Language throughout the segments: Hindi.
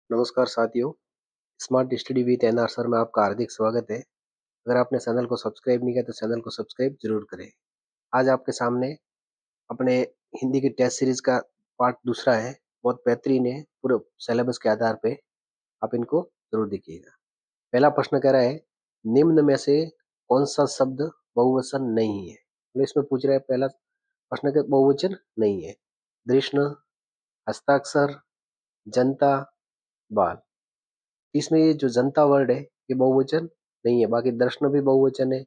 नमस्कार साथियों, smart study with NR sir में आपका हार्दिक स्वागत है। अगर आपने चैनल को सब्सक्राइब नहीं किया तो चैनल को सब्सक्राइब जरूर करें। आज आपके सामने अपने हिंदी की टेस्ट सीरीज का पार्ट दूसरा है। बहुत बेहतरीन है, पूरे सिलेबस के आधार पे आप इनको जरूर देखिएगा। पहला प्रश्न कह रहा है, निम्न में से कौन सा शब्द बहुवचन नहीं है। तो इसमें पूछ रहा है, पहला प्रश्न का बहुवचन नहीं है। कृष्ण, हस्ताक्षर, जनता, बाल। इसमें ये जो जनता वर्ड है ये बहुवचन नहीं है। बाकी दर्शन भी बहुवचन है,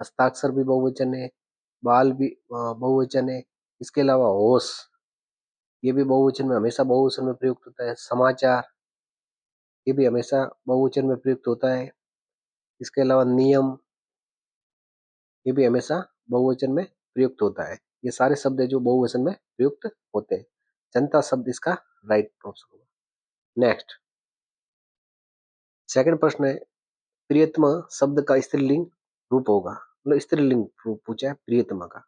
हस्ताक्षर भी बहुवचन है, बाल भी बहुवचन है। इसके अलावा होश, ये भी बहुवचन में, हमेशा बहुवचन में प्रयुक्त होता है। समाचार, ये भी हमेशा बहुवचन में प्रयुक्त होता है। इसके अलावा नियम, ये भी हमेशा बहुवचन में प्रयुक्त होता है। ये सारे शब्द है जो बहुवचन में प्रयुक्त होते हैं। जनता शब्द इसका राइट ऑप्शन होगा। नेक्स्ट, सेकंड प्रश्न है, प्रियतमा शब्द का स्त्रीलिंग रूप होगा। मतलब स्त्रीलिंग रूप पूछा है प्रियतमा का।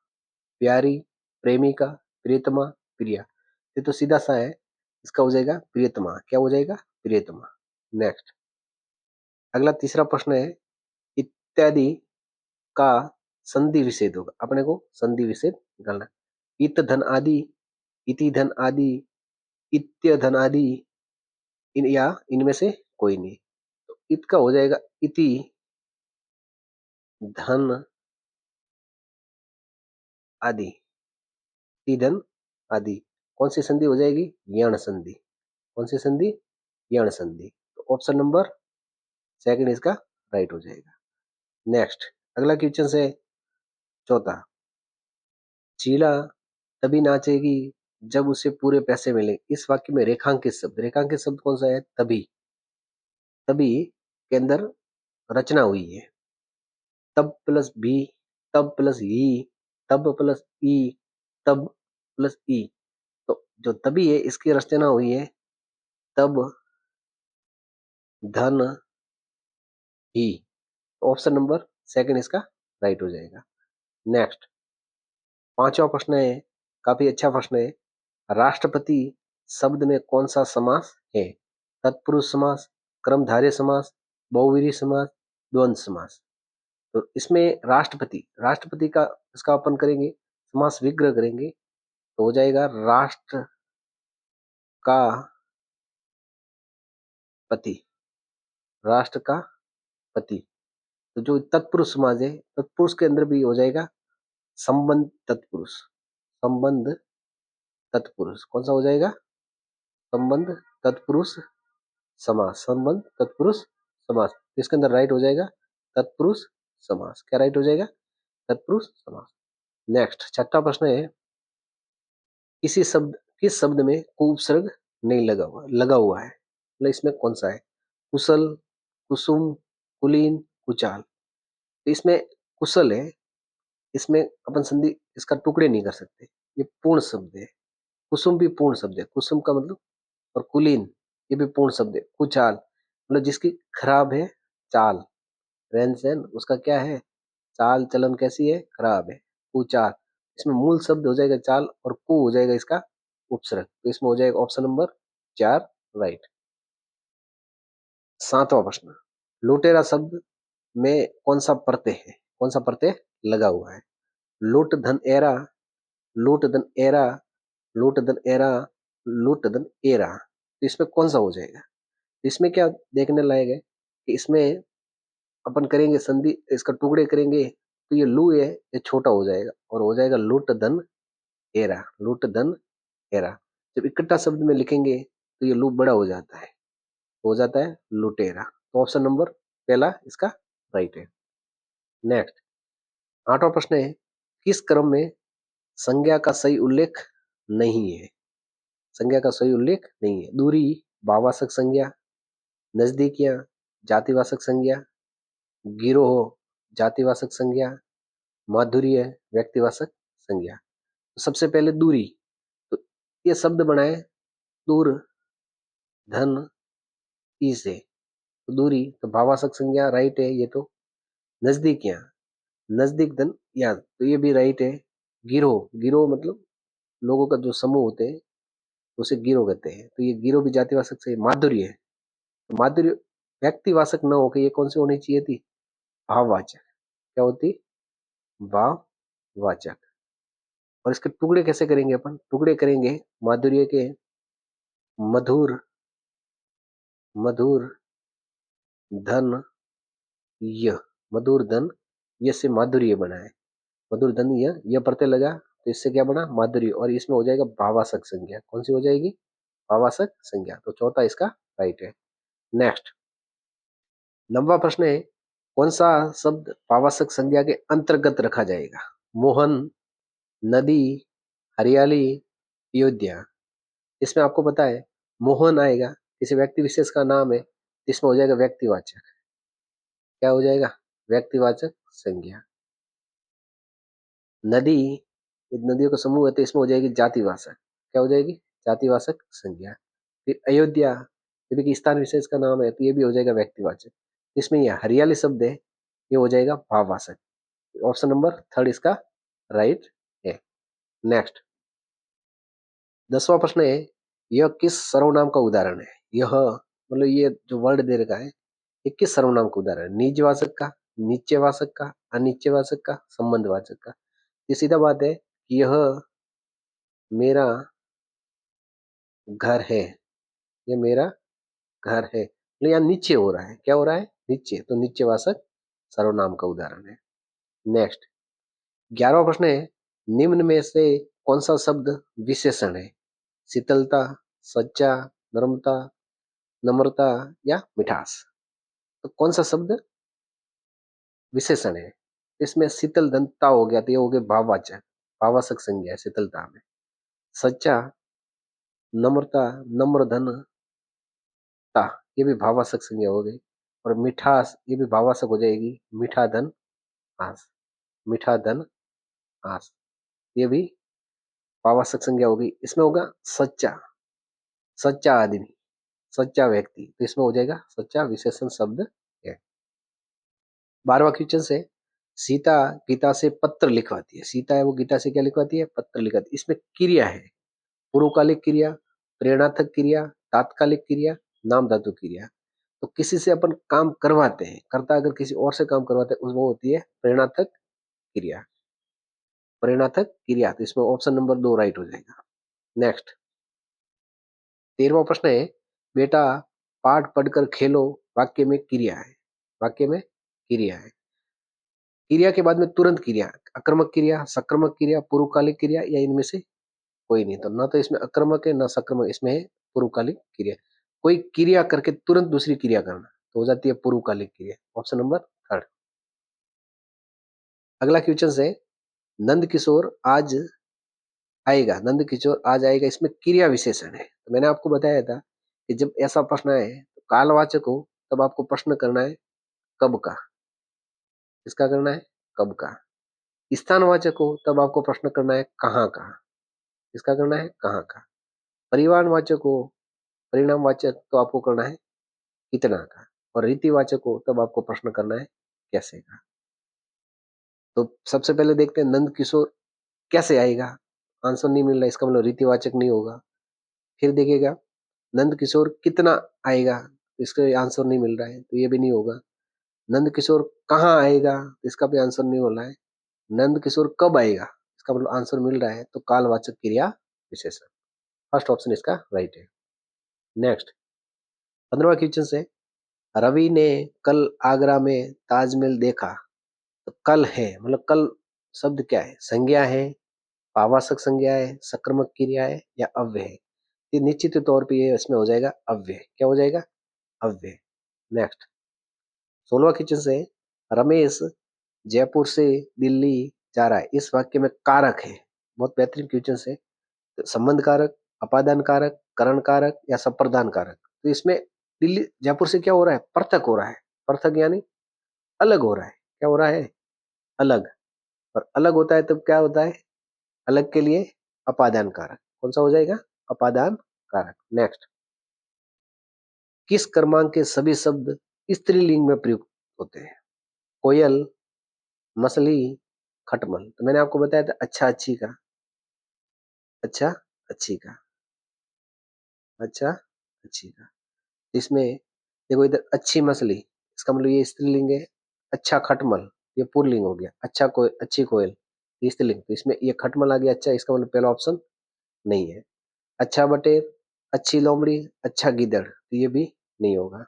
प्यारी, प्रेमिका, प्रियतमा, प्रिया। ये तो सीधा सा है, इसका हो जाएगा प्रियतमा। क्या हो जाएगा? प्रियतमा। नेक्स्ट, अगला तीसरा प्रश्न है, इत्यादि का संधि विच्छेद होगा। अपने को संधि विच्छेद निकालना। इत धन आदि, इति धन आदि, इत्य धन आदि, इन या इनमें से कोई नहीं। तो इत का हो जाएगा इति धन आदि, धन आदि। कौन सी संधि हो जाएगी? यण संधि। कौन सी संधि? यण संधि। तो ऑप्शन नंबर सेकंड इसका राइट हो जाएगा। नेक्स्ट, अगला क्वेश्चन है चौथा, शीला तभी नाचेगी जब उसे पूरे पैसे मिले। इस वाक्य में रेखांकित शब्द, रेखांकित शब्द कौन सा है? तभी। तभी के अंदर रचना हुई है, तब प्लस भी, तब प्लस ही, तब प्लस ई, तब प्लस ई। तो जो तभी है इसकी रचना हुई है तब धन ही। ऑप्शन नंबर सेकंड इसका राइट हो जाएगा। नेक्स्ट, पांचवा प्रश्न है, काफी अच्छा प्रश्न है, राष्ट्रपति शब्द में कौन सा समास है? तत्पुरुष समास, कर्मधारय समास, बहुव्रीहि समास, द्वंद्व समास। तो इसमें राष्ट्रपति, राष्ट्रपति का इसका अपन करेंगे समास विग्रह करेंगे तो हो जाएगा राष्ट्र का पति। राष्ट्र का पति। तो जो तत्पुरुष समाज है, तत्पुरुष के अंदर भी हो जाएगा संबंध तत्पुरुष। संबंध तत्पुरुष कौन सा हो जाएगा? संबंध तत्पुरुष समास। संबंध तत्पुरुष समास, इसके अंदर राइट हो जाएगा तत्पुरुष समास। क्या राइट हो जाएगा? तत्पुरुष समास। नेक्स्ट, छठा प्रश्न है, किस शब्द में को उपसर्ग नहीं लगा हुआ है। मतलब इसमें कौन सा है? कुशल, कुसुम, कुलीन, कुचाल। तो इसमें कुशल है, इसमें अपन संधि इसका टुकड़े नहीं कर सकते, ये पूर्ण शब्द है। कुसुम भी पूर्ण शब्द है, कुसुम का मतलब। और कुलीन, ये भी पूर्ण शब्द है। कुचाल मतलब जिसकी खराब है चाल, रहन सहन उसका क्या है? चाल चलन कैसी है? खराब है। कुचाल, इसमें मूल शब्द हो जाएगा चाल और कु हो जाएगा इसका उपसर्ग। तो इसमें हो जाएगा ऑप्शन नंबर 4 राइट। सातवां प्रश्न, लुटेरा शब्द में कौन सा प्रत्यय है? कौन सा प्रत्यय लगा हुआ है? लुट धन एरा, लुट धन एरा, लुट धन एरा, लुट धन एरा। तो इसमें कौन सा हो जाएगा? इसमें क्या देखने लायक है कि इसमें अपन करेंगे संधि, इसका टुकड़े करेंगे तो ये लू है, ये छोटा हो जाएगा और हो जाएगा लुट धन एरा। लुट धन एरा। जब इकट्ठा शब्द में लिखेंगे तो ये लू बड़ा हो जाता है, हो जाता है लुटेरा। तो ऑप्शन नंबर पहला इसका राइट है। नेक्स्ट, आठवां प्रश्न है, किस क्रम में संज्ञा का सही उल्लेख नहीं है? संज्ञा का सही उल्लेख नहीं है। दूरी भाववाचक संज्ञा, नजदीकियां जातिवाचक संज्ञा, गिरोह जातिवाचक संज्ञा, माधुर्य व्यक्तिवाचक संज्ञा। तो सबसे पहले दूरी, तो ये शब्द बनाए दूर धन ई से, तो दूरी तो भाववाचक संज्ञा राइट है ये तो। नजदीकियां, नजदीक धन या, तो ये भी राइट है। गिरोह, गिरोह मतलब लोगों का जो समूह होते हैं उसे गिरोह कहते हैं, तो ये गिरोह भी जातिवाचक से। माधुर्य माधुर्य व्यक्तिवाचक न होकर ये कौन सी होनी चाहिए थी? भाववाचक। क्या होती? भाववाचक। और इसके टुकड़े कैसे करेंगे अपन? टुकड़े करेंगे माधुर्य के मधुर, मधुर धन य, मधुर धन ये से माधुर्य बना है। मधुर धन यह प्रत्यय लगा तो इससे क्या बना? माधुर्य। और इसमें हो जाएगा भावासक संज्ञा। कौन सी हो जाएगी? भावासक संज्ञा। तो चौथा इसका राइट है। नेक्स्ट 9वां प्रश्न है, कौन सा शब्द भावासक संज्ञा के अंतर्गत रखा जाएगा? मोहन, नदी, हरियाली, अयोध्या। इसमें आपको पता है मोहन आएगा, किसी व्यक्ति विशेष का नाम है, इसमें हो जाएगा व्यक्तिवाचक। क्या हो जाएगा? व्यक्तिवाचक संज्ञा। नदी, नदियों का समूह है तो इसमें हो जाएगी जातिवाचक। क्या हो जाएगी? जातिवाचक संज्ञा। फिर अयोध्या, ये भी स्थान विशेष का नाम है तो ये भी हो जाएगा व्यक्तिवाचक। इसमें ये हरियाली शब्द है, ये हो जाएगा भाववाचक। ऑप्शन नंबर थर्ड इसका राइट है। नेक्स्ट 10वां प्रश्न है, यह किस सर्वनाम का उदाहरण है? यह मतलब ये जो वर्ड दे रखा है ये किस सर्वनाम का उदाहरण है? निजवाचक का, निश्चयवाचक का, अनिश्चयवाचक का, संबंधवाचक का? ये सीधा बात है कि यह मेरा घर है, ये मेरा घर है, मतलब यहाँ नीचे हो रहा है। क्या हो रहा है? नीचे, तो निश्चयवाचक सर्वनाम का उदाहरण है। नेक्स्ट 11वां प्रश्न है, निम्न में से कौन सा शब्द विशेषण है? शीतलता, सच्चा, नम्रता, नम्रता या मिठास? तो कौन सा शब्द विशेषण है? इसमें शीतल दंता हो गया तो ये हो गया भाववाचक, भावासक संज्ञा है शीतलता में। सच्चा, नम्रता, नम्र धनता, ये भी भावासक संज्ञा हो गई। और मिठास, ये भी भावासक हो जाएगी, मीठा धन आस, मीठा धन आस, ये भी भावासक संज्ञा होगी। इसमें होगा सच्चा, सच्चा आदमी, सच्चा व्यक्ति, तो इसमें हो जाएगा सच्चा विशेषण शब्द है। 12वां क्वेश्चन से, सीता गीता से पत्र लिखवाती है। सीता है वो गीता से क्या लिखवाती है? पत्र लिखवाती है। इसमें क्रिया है, पूर्वकालिक क्रिया, प्रेरणार्थक क्रिया, तात्कालिक क्रिया, नाम धातु क्रिया। तो किसी से अपन काम करवाते हैं, कर्ता अगर किसी और से काम करवाते हैं उसमें होती है प्रेरणार्थक क्रिया, प्रेरणार्थक क्रिया। तो इसमें ऑप्शन नंबर 2 राइट हो जाएगा। नेक्स्ट 13वां प्रश्न है, बेटा पाठ पढ़कर खेलो, वाक्य में क्रिया है, वाक्य में क्रिया है। क्रिया के बाद में तुरंत क्रिया, आक्रमक क्रिया, सक्रमक क्रिया, पूर्वकालिक क्रिया या इनमें से कोई नहीं। तो ना तो इसमें आक्रमक है ना सक्रमक, इसमें है पूर्वकालिक क्रिया। कोई क्रिया करके तुरंत दूसरी क्रिया करना तो हो जाती है पूर्वकालिक क्रिया। Option number third. अगला क्वेश्चन है, नंद किशोर आज आएगा, नंद किशोर आज आएगा, इसमें क्रिया विशेषण है। तो मैंने आपको बताया था कि जब ऐसा प्रश्न आए तो कालवाचक हो तब आपको प्रश्न करना है कब का, किसका करना है? कब का। स्थानवाचक हो तब आपको प्रश्न करना है कहाँ का, किसका करना है? कहाँ का। परिमाणवाचक हो, परिणामवाचक तो आपको करना है कितना का। और रीतिवाचक हो तब आपको प्रश्न करना है कैसे का। तो सबसे पहले देखते हैं नंद किशोर कैसे आएगा। आंसर नहीं मिल रहा, इसका मतलब रीतिवाचक नहीं होगा। फिर देखिएगा नंद किशोर कितना आएगा, इसका आंसर नहीं मिल रहा है तो ये भी नहीं होगा। नंद किशोर कहाँ आएगा, इसका भी आंसर नहीं हो रहा है। नंद किशोर कब आएगा, इसका मतलब आंसर मिल रहा है, तो कालवाचक क्रिया विशेषण। फर्स्ट ऑप्शन इसका राइट है। नेक्स्ट 15वां क्वेश्चन से, रवि ने कल आगरा में ताजमहल देखा। तो कल है मतलब कल शब्द क्या है? संज्ञा है, भावासक संज्ञा है, सक्रामक क्रिया है या अव्यय है? ये निश्चित तौर पे ये इसमें हो जाएगा अव्यय। क्या हो जाएगा? अव्यय। नेक्स्ट 16वां क्वेश्चन से, रमेश जयपुर से दिल्ली जा रहा है, इस वाक्य में कारक है। बहुत बेहतरीन क्वेश्चन है। तो संबंध कारक, अपादान कारक, करण कारक या संप्रदान कारक? तो इसमें दिल्ली जयपुर से क्या हो रहा है? पृथक हो रहा है। पृथक यानी अलग हो रहा है। क्या हो रहा है? अलग। और अलग होता है तब क्या होता है? अलग के लिए अपादान कारक। कौन सा हो जाएगा? अपादान कारक। नेक्स्ट, किस क्रमांक के सभी शब्द स्त्रीलिंग में प्रयुक्त होते हैं? कोयल, मछली, खटमल। तो मैंने आपको बताया था अच्छा अच्छी का, अच्छा अच्छी का, अच्छा अच्छी का। इसमें देखो इधर अच्छी मछली, इसका मतलब ये स्त्रीलिंग है। अच्छा खटमल, ये पुल्लिंग हो गया। अच्छा कोयल, अच्छी कोयल, ये स्त्रीलिंग, तो इसमें ये खटमल आ गया अच्छा, इसका मतलब पहला ऑप्शन नहीं है। अच्छा बटेर, अच्छी लोमड़ी, अच्छा गीदड़, तो ये भी नहीं होगा।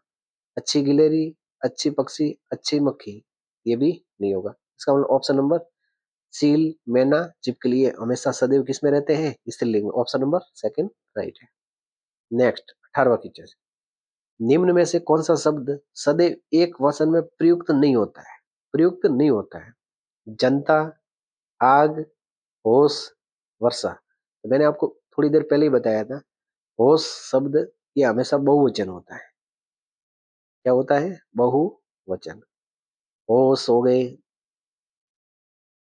अच्छी गिलहरी, अच्छी पक्षी, अच्छी मक्खी, ये भी नहीं होगा। इसका मतलब ऑप्शन नंबर सील, मैना, छिपकली ये हमेशा सदैव किसमें रहते हैं? स्त्रीलिंग में। ऑप्शन नंबर सेकंड राइट है। नेक्स्ट 18वां क्वेश्चन, निम्न में से कौन सा शब्द सदैव एक वचन में प्रयुक्त नहीं होता है? प्रयुक्त नहीं होता है। जनता, आग, होश, वर्षा। तो मैंने आपको थोड़ी देर पहले ही बताया था, होश शब्द ये हमेशा बहुवचन होता है। क्या होता है? बहुवचन। होश हो गए,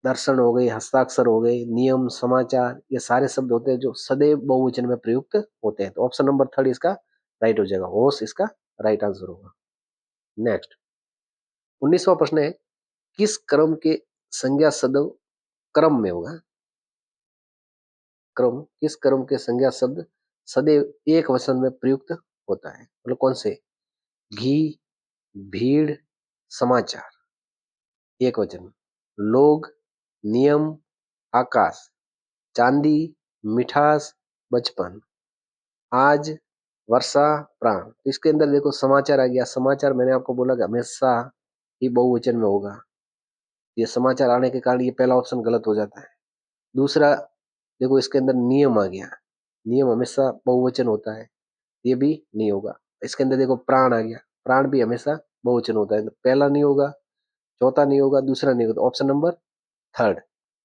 दर्शन हो गए, हस्ताक्षर हो गए, नियम, समाचार, ये सारे शब्द होते हैं जो सदैव बहुवचन में प्रयुक्त होते हैं। तो ऑप्शन नंबर थर्ड इसका राइट हो जाएगा, होश इसका राइट आंसर होगा। नेक्स्ट 19वां प्रश्न है, किस क्रम के संज्ञा सदैव क्रम में होगा? क्रम, किस क्रम के संज्ञा शब्द सदैव एक वचन में प्रयुक्त होता है? मतलब कौन से? घी, भीड़, समाचार, एक वचन में। लोग, नियम, आकाश, चांदी, मिठास, बचपन, आज, वर्षा, प्राण। तो इसके अंदर देखो समाचार आ गया। समाचार मैंने आपको बोला कि हमेशा ही बहुवचन में होगा। ये समाचार आने के कारण ये पहला ऑप्शन गलत हो जाता है। दूसरा देखो इसके अंदर नियम आ गया, नियम हमेशा बहुवचन होता है, ये भी नहीं होगा। इसके अंदर देखो प्राण आ गया, प्राण भी हमेशा बहुवचन होता है, तो पहला नहीं होगा, चौथा नहीं होगा, दूसरा नहीं होगा। तो ऑप्शन नंबर थर्ड,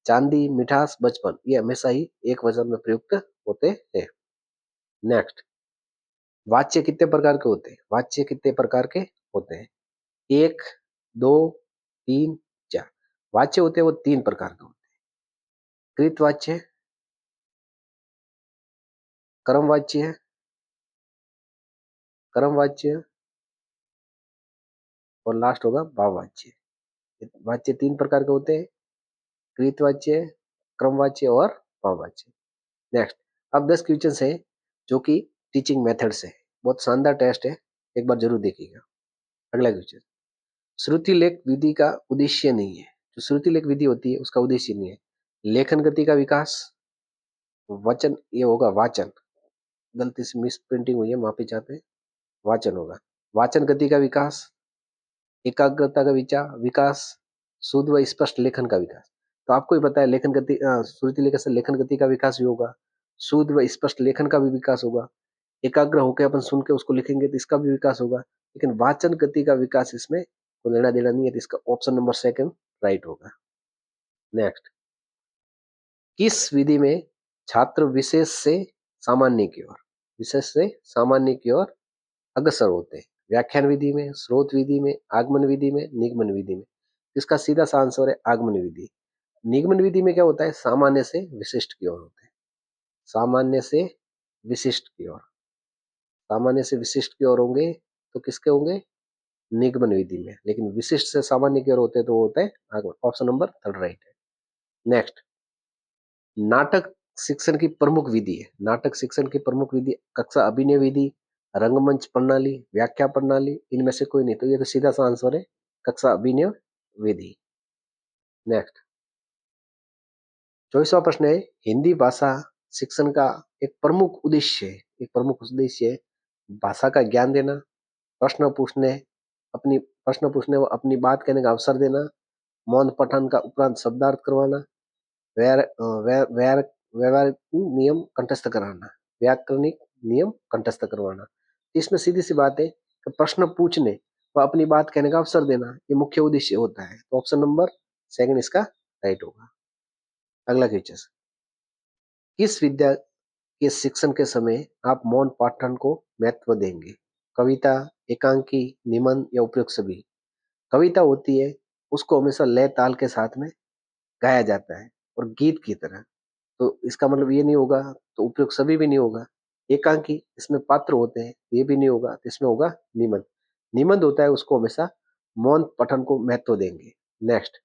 चांदी, मिठास, बचपन, ये हमेशा ही एक वचन में प्रयुक्त होते हैं। नेक्स्ट, वाच्य कितने प्रकार के होते हैं? वाच्य कितने प्रकार के होते हैं? एक, दो, तीन, चार। वाच्य होते हैं वो तीन प्रकार के होते हैं। कृतवाच्य, कर्मवाच्य, कर्मवाच्य, और लास्ट होगा भाववाच्य। वाच्य तीन प्रकार के होते हैं, कृतवाच्य, क्रमवाच्य और भाववाच्य। नेक्स्ट, अब 10 क्वेश्चन है जो कि टीचिंग मेथड से है। बहुत शानदार टेस्ट है, एक बार जरूर देखिएगा। अगला क्वेश्चन, श्रुति लेख विधि का उद्देश्य नहीं है। जो श्रुति लेख विधि होती है उसका उद्देश्य नहीं है। लेखन गति का विकास, वचन, ये होगा वाचन, गलती से मिस प्रिंटिंग हुई है, माफी चाहते हैं, वाचन होगा। वाचन गति का विकास, एकाग्रता का विकास, शुद्ध व स्पष्ट लेखन का विकास। तो आपको ही पता है लेखन गति, श्रुति लेखन से लेखन गति का विकास भी होगा, शुद्ध व स्पष्ट लेखन का भी विकास होगा, एकाग्र होकर अपन सुन के उसको लिखेंगे तो इसका भी विकास होगा। लेकिन वाचन गति का विकास इसमें कोई लेना देना नहीं है, तो इसका ऑप्शन नंबर सेकंड राइट होगा। नेक्स्ट, किस विधि में छात्र विशेष से सामान्य की ओर, विशेष से सामान्य की ओर अग्रसर होते हैं? व्याख्यान विधि में, स्रोत विधि में, आगमन विधि में, निगमन विधि में। इसका सीधा सा आंसर है आगमन विधि। निगमन विधि में क्या होता है? सामान्य से विशिष्ट की ओर होते हैं, सामान्य से विशिष्ट की ओर। सामान्य से विशिष्ट की ओर होंगे तो किसके होंगे? निगमन विधि में। लेकिन विशिष्ट से सामान्य की ओर होते हैं तो वो होता है आगमन। ऑप्शन नंबर थर्ड राइट है। नेक्स्ट, नाटक शिक्षण की प्रमुख विधि है। नाटक शिक्षण की प्रमुख विधि कक्षा अभिनय विधि, रंगमंच प्रणाली, व्याख्या प्रणाली, इनमें से कोई नहीं। तो ये तो सीधा सा आंसर है कक्षा अभिनय विधि। नेक्स्ट 24वां प्रश्न है, हिंदी भाषा शिक्षण का एक प्रमुख उद्देश्य है, एक प्रमुख उद्देश्य है भाषा का ज्ञान देना, प्रश्न पूछने, अपनी प्रश्न पूछने व अपनी बात कहने का अवसर देना, मौन पठन का उपरांत शब्दार्थ करवाना, व्यवहारिक नियम कंठस्थ कराना, व्याकरणिक नियम कंठस्थ करवाना। इसमें सीधी सी बात है कि प्रश्न पूछने व अपनी बात कहने का अवसर देना ये मुख्य उद्देश्य होता है। तो ऑप्शन नंबर सेकंड इसका राइट होगा। अगला क्वेश्चन, किस विद्या के शिक्षण के समय आप मौन पाठन को महत्व देंगे? कविता, एकांकी, निबंध या उपयुक्त सभी? कविता होती है उसको हमेशा लय ताल के साथ में गाया जाता है और गीत की तरह, तो इसका मतलब ये नहीं होगा, तो उपयुक्त सभी भी नहीं होगा। एकांकी, इसमें पात्र होते हैं, ये भी नहीं होगा, तो इसमें होगा निबंध। निबंध होता है उसको हमेशा मौन पठन को महत्व देंगे। नेक्स्ट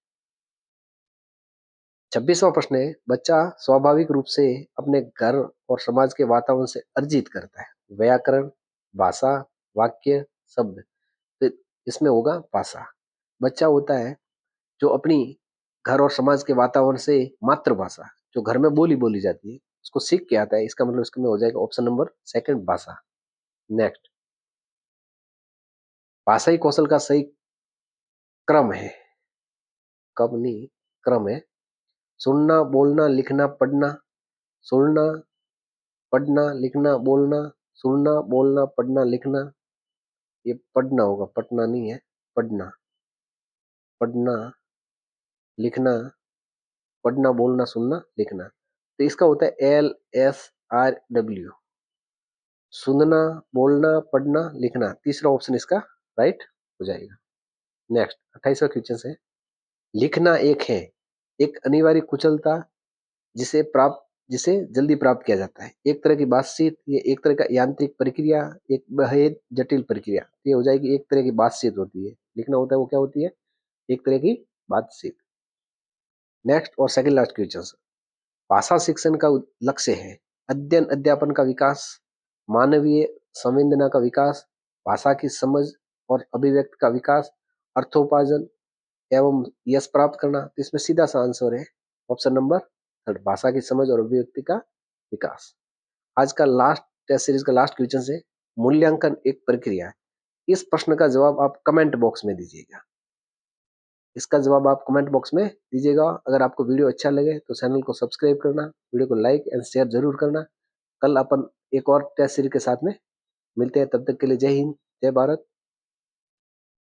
26वां प्रश्न है, बच्चा स्वाभाविक रूप से अपने घर और समाज के वातावरण से अर्जित करता है व्याकरण, भाषा, वाक्य, शब्द। इसमें होगा भाषा। बच्चा होता है जो अपनी घर और समाज के वातावरण से मातृभाषा, जो घर में बोली जाती है, उसको सीख के आता है। इसका मतलब इसके में हो जाएगा ऑप्शन नंबर सेकंड, भाषा। नेक्स्ट, भाषाई कौशल का सही क्रम है, कब नहीं, क्रम है, सुनना, बोलना, लिखना, पढ़ना। सुनना, पढ़ना, लिखना, बोलना। सुनना, बोलना, पढ़ना, लिखना। ये पढ़ना होगा, पढ़ना नहीं है, पढ़ना। पढ़ना, लिखना, पढ़ना, बोलना, सुनना, लिखना। तो इसका होता है LSRW, सुनना, बोलना, पढ़ना, लिखना। तीसरा ऑप्शन इसका राइट हो जाएगा। नेक्स्ट 28वां क्वेश्चन है, लिखना एक है, एक अनिवार्य कुशलता जिसे जल्दी प्राप्त किया जाता है। एक तरह की बातचीत, ये एक तरह का यांत्रिक प्रक्रिया, एक बेहद जटिल प्रक्रिया। ये हो जाएगी, एक तरह की बातचीत होती है, लिखना होता है वो क्या होती है, एक तरह की बातचीत। नेक्स्ट और सेकंड लास्ट क्वेश्चन, भाषा शिक्षण का लक्ष्य है अध्ययन अध्यापन का विकास, मानवीय संवेदना का विकास, भाषा की समझ और अभिव्यक्ति का विकास, अर्थोपार्जन एवं यश प्राप्त करना। तो इसमें सीधा सा आंसर है ऑप्शन नंबर थर्ड, भाषा की समझ और अभिव्यक्ति का विकास। आज का लास्ट टेस्ट सीरीज का लास्ट क्वेश्चन है, मूल्यांकन एक प्रक्रिया है। इस प्रश्न का जवाब आप कमेंट बॉक्स में दीजिएगा। इसका जवाब आप कमेंट बॉक्स में दीजिएगा। अगर आपको वीडियो अच्छा लगे तो चैनल को सब्सक्राइब करना, वीडियो को लाइक एंड शेयर जरूर करना। कल अपन एक और टेस्ट सीरीज के साथ में मिलते हैं, तब तक के लिए जय हिंद, जय भारत।